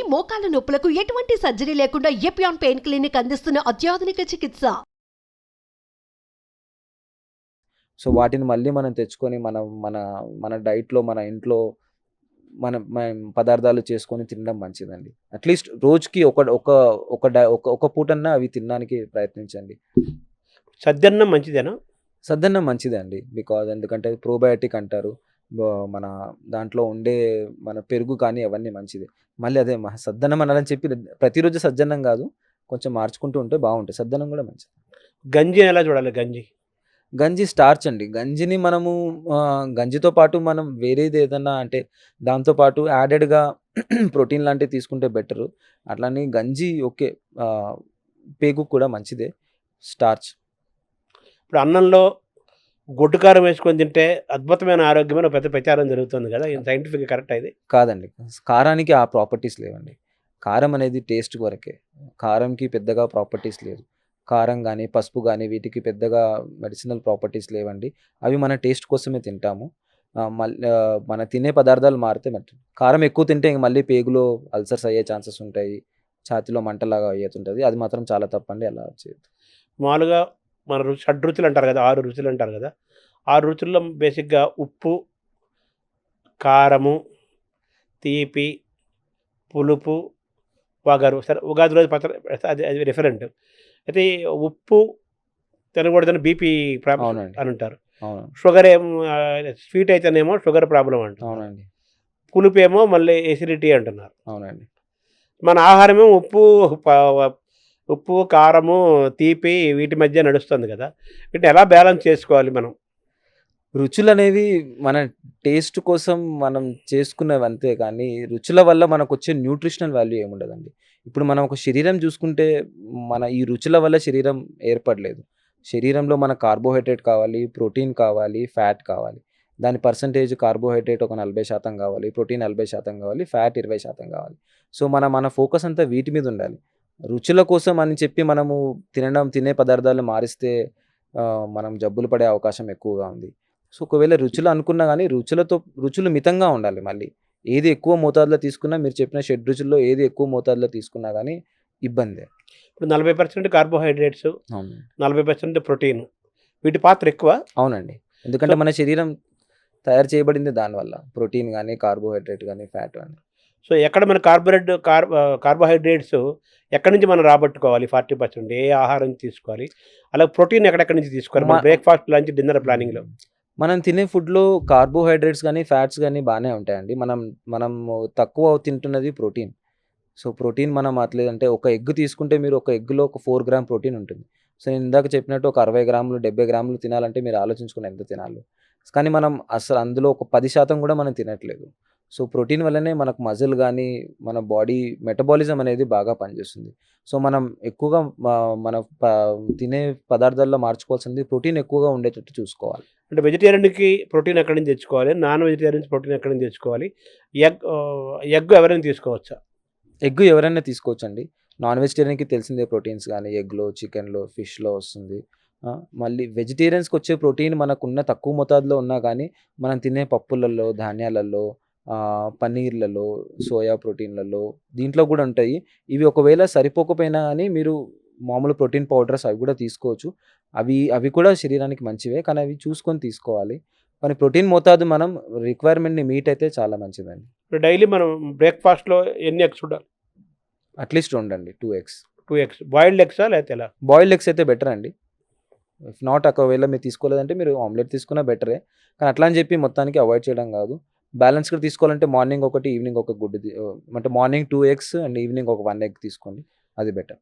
మోకాల నొప్పులకు ఎటువంటి సర్జరీ లేకుండా ఎపియాన్ పెయిన్ క్లినిక్ అందిస్తున్న అత్యాధునిక చికిత్స. సో వాటిని మళ్ళీ మనం తెచ్చుకొని మన మన మన డైట్‌లో మన ఇంట్లో మనం పదార్థాలు చేసుకొని తినడం మంచిదండి. అట్‌లీస్ట్ రోజుకి ఒక ఒక ఒక డ ఒక ఒక పూటన్నా అవి తినడానికి ప్రయత్నించండి. సద్దన్నం మంచిదేనా? సద్దన్నం మంచిదే అండి. ఎందుకంటే ప్రోబయోటిక్ అంటారు. మన దాంట్లో ఉండే మన పెరుగు కానీ అవన్నీ మంచిదే. మళ్ళీ అదే సద్దన్నం అనాలని చెప్పి ప్రతిరోజు సద్దన్నం కాదు. కొంచెం మార్చుకుంటూ ఉంటే బావుంటది. సద్దన్నం కూడా మంచిది. గంజిని ఎలా చూడాలి గంజి? గంజి స్టార్చ్ అండి. గంజిని మనము గంజితో పాటు మనం వేరేది ఏదన్నా అంటే దాంతో పాటు యాడెడ్‌గా ప్రోటీన్ లాంటివి తీసుకుంటే బెటరు. అట్లని గంజి ఓకే. పేగుకు కూడా మంచిదే స్టార్చ్. ఇప్పుడు అన్నంలో గొడ్డు కారం వేసుకొని తింటే అద్భుతమైన ఆరోగ్యమైన పెద్ద ప్రచారం జరుగుతుంది కదా! ఇది సైంటిఫిక్‌గా కరెక్టా ఇది? కాదండి. కారానికి ఆ ప్రాపర్టీస్ లేవండి. కారం అనేది టేస్ట్ వరకే. కారంకి పెద్దగా ప్రాపర్టీస్ లేదు. కారం గానీ, పసుపు గానీ వీటికి పెద్దగా మెడిసినల్ ప్రాపర్టీస్ లేవండి. అవి మన టేస్ట్ కోసమే తింటాము. మన తినే పదార్థాలు మారితే కారం ఎక్కువ తింటే ఇంక మళ్ళీ పేగులో అల్సర్స్ అయ్యే ఛాన్సెస్ ఉంటాయి. ఛాతీలో మంటలాగా అయ్యేతుంటది. అది మాత్రం చాలా తప్పండి. అలా చేయొద్దు. మామూలుగా మన షడ్‌రుచులు అంటారు కదా! 6 రుచులు అంటారు కదా! 6 రుచుల్లో బేసిక్‌గా ఉప్పు, కారము, తీపి, పులుపు, వగరు. సరే ఉగాది రోజు పచ్చడి అది అది డిఫరెంట్. అయితే ఉప్పు తినకూడదని బీపీ అవునండి. అని అంటారు. అవును. షుగర్ స్వీట్ అయితేనేమో షుగర్ ప్రాబ్లమ్ అంటున్నారు. అవునండి. పులుపేమో మళ్ళీ ఎసిడిటీ అంటున్నారు. అవునండి. మన ఆహారమేమో ఉప్పు, కారము, తీపి వీటి మధ్య నడుస్తుంది కదా! వీటిని ఎలా బ్యాలెన్స్ చేసుకోవాలి మనం? రుచులనేవి మన టేస్ట్ కోసం మనం చేసుకున్నవి అంతే కానీ, రుచుల వల్ల మనకొచ్చే న్యూట్రిషనల్ వాల్యూ ఏముండదండి. ఇప్పుడు మనం ఒక శరీరం చూసుకుంటే, మన ఈ రుచుల వల్ల శరీరం ఏర్పడలేదు. శరీరంలో మన కార్బోహైడ్రేట్ కావాలి, ప్రోటీన్ కావాలి, ఫ్యాట్ కావాలి. దాని పర్సెంటేజ్ కార్బోహైడ్రేట్ ఒక 40% కావాలి, ప్రోటీన్ 40% కావాలి, ఫ్యాట్ 20% కావాలి. సో, మన ఫోకస్ అంతా వీటి మీద ఉండాలి. రుచుల కోసం అని చెప్పి మనము తినే పదార్థాలు మారిస్తే మనం జబ్బులు పడే అవకాశం ఎక్కువగా ఉంది. సో, ఒకవేళ రుచులు అనుకున్నా గానీ, రుచులు మితంగా ఉండాలి మళ్ళీ. ఏది ఎక్కువ మోతాదులో తీసుకున్నా మీరు చెప్పిన షడ్‌రుచుల్లో ఏది ఎక్కువ మోతాదులో తీసుకున్నా గానీ ఇబ్బందే. ఇప్పుడు 40% కార్బోహైడ్రేట్స్, అవును. 40% ప్రోటీన్. వీటి పాత్ర ఎక్కువ? అవునండి. ఎందుకంటే మన శరీరం తయారు చేయబడింది దానివల్ల. ప్రోటీన్ గానీ, కార్బోహైడ్రేట్ గానీ, ఫ్యాట్ గానీ. సో, ఎక్కడ మన కార్బోహైడ్రేట్స్ ఎక్కడి నుంచి మనం రాబట్టుకోవాలి 40%? ఏ ఆహారం తీసుకోవాలి? అలాగే ప్రోటీన్ ఎక్కడెక్కడి నుంచి తీసుకోవాలి? మన బ్రేక్‌ఫాస్ట్, లంచ్, డిన్నర్ ప్లానింగ్‌లో. మనం తినే ఫుడ్‌లో కార్బోహైడ్రేట్స్ గానీ, ఫ్యాట్స్ గానీ బానే ఉంటాయండి. మనము తక్కువ తింటున్నది ప్రోటీన్. సో, ప్రోటీన్ మనం అట్లేదంటే ఒక ఎగ్ తీసుకుంటే మీరు ఒక ఎగ్‌లో ఒక 4 గ్రామ్ ప్రోటీన్ ఉంటుంది. సో, నేను ఇందాక చెప్పినట్టు ఒక 60 గ్రాములు, 70 గ్రాములు తినాలంటే మీరు ఆలోచించుకోండి ఎంత తినాలో. కానీ మనం అసలు అందులో ఒక 10% కూడా మనం తినట్లేదు. సో, ప్రోటీన్ వల్లనే మనకు మజిల్ గానీ, మన బాడీ మెటబాలిజం అనేది బాగా పనిచేస్తుంది. సో, మనం ఎక్కువగా మన తినే పదార్థాల్లో మార్చుకోవాల్సింది ప్రోటీన్ ఎక్కువగా ఉండేటట్టు చూసుకోవాలి. అంటే వెజిటేరియన్‌కి ప్రోటీన్ ఎక్కడి నుంచి తెచ్చుకోవాలి? నాన్ వెజిటేరియన్స్ ప్రోటీన్ ఎక్కడి నుంచి తెచ్చుకోవాలి? ఎగ్ ఎవరైనా తీసుకోవచ్చా? ఎగ్ ఎవరైనా తీసుకోవచ్చండి. నాన్ వెజిటేరియన్‌కి తెలిసిందే ప్రోటీన్స్ గానీ, ఎగ్‌లో, చికెన్‌లో, ఫిష్‌లో వస్తుంది. మళ్ళీ వెజిటేరియన్స్‌కొచ్చే ప్రోటీన్ మనకున్న తక్కువ మోతాదులో ఉన్నా గానీ, మనం తినే పప్పులలో, ధాన్యాలలో, పన్నీర్‌లలో, సోయా ప్రోటీన్‌లలో దీంట్లో గూడా ఉంటాయి. ఇవి ఒకవేళ సరిపోకపోయినా గానీ మీరు మామూలు ప్రోటీన్ పౌడర్స్ అవి గూడా తీసుకోవచ్చు. అవి కూడా శరీరానికి మంచివే. కానీ అవి చూసుకొని తీసుకోవాలి. కానీ ప్రోటీన్ మోతాదు మనం రిక్వైర్మెంట్‌ని మీట్ అయితే చాలా మంచిదండి. ఇప్పుడు డైలీ మనం బ్రేక్‌ఫాస్ట్‌లో ఎన్ని ఎగ్స్ ఉండాలి? అట్‌లీస్ట్ 2 అండి. 2 ఎగ్స్. 2 ఎగ్స్. బాయిల్డ్ ఎగ్సా లేకపోతే ఎలా? బాయిల్డ్ ఎగ్స్ అయితే బెటర్ అండి. ఇఫ్ నాట్ ఒకవేళ మీరు తీసుకోలేదంటే మీరు ఆమ్లెట్ తీసుకున్నా బెటరే. కానీ అట్లా అని చెప్పి మొత్తానికి అవాయిడ్ చేయడం గాదు. బ్యాలెన్స్‌గా తీసుకోవాలంటే మార్నింగ్ ఒకటి, ఈవినింగ్ ఒక గుడ్డు అంటే మార్నింగ్ 2 ఎగ్స్ అండ్ ఈవినింగ్ ఒక 1 ఎగ్ తీసుకోండి. అది బెటర్.